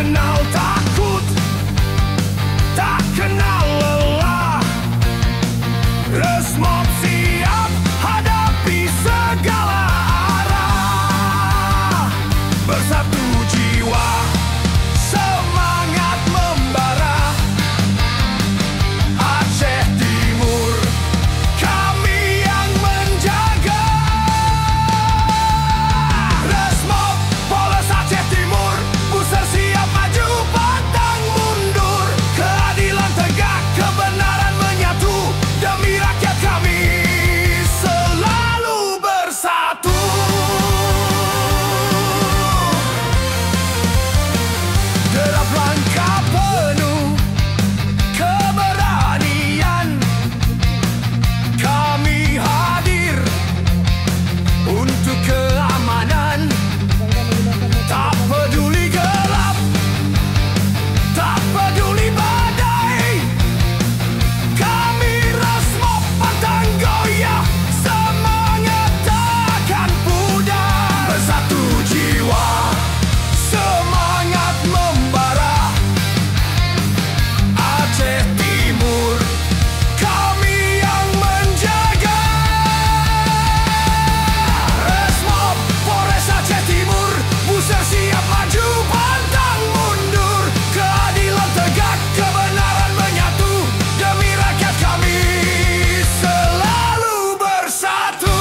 kenal takut, tak kenal lelah. Resmob siap hadapi segala arah. Bersatu jiwa, semangat membara. Aceh Timur, kami yang menjaga. Resmob Polres Aceh Timur, Buser siap maju pantang mundur. Keadilan tegak, kebenaran menyatu. Demi rakyat kami selalu bersatu. Derap langkah penuh keberanian, kami hadir untuk keamanan. Tak peduli gelap, tak peduli badai, kami Resmob pantang goyah, semangat takkan pudar. Bersatu jiwa, semangat membara. Aceh Timur, kami yang menjaga. Resmob Polres Aceh Timur, Buser siap maju pantang mundur. Keadilan tegak, kebenaran menyatu. Demi rakyat kami selalu bersatu.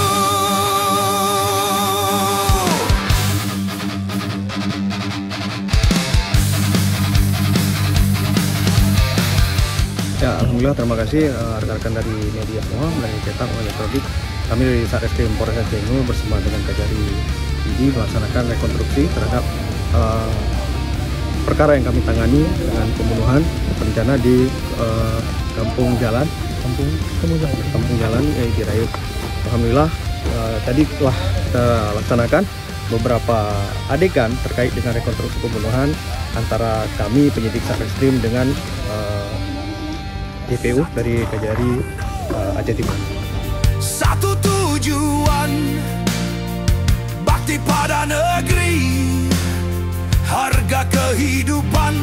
Ya, alhamdulillah, terima kasih rekan-rekan dari media semua, dari cetak elektronik. Kami dari Satreskrim Polres Aceh Timur bersama dengan Kajari ini melaksanakan rekonstruksi terhadap perkara yang kami tangani dengan pembunuhan berencana di kampung jalan di Rayut. Alhamdulillah, tadi telah kita laksanakan beberapa adegan terkait dengan rekonstruksi pembunuhan antara kami penyidik Satreskrim dengan DPU dari Kajari Aceh Timur. Satu tujuan, bakti pada negeri, harga kehidupan.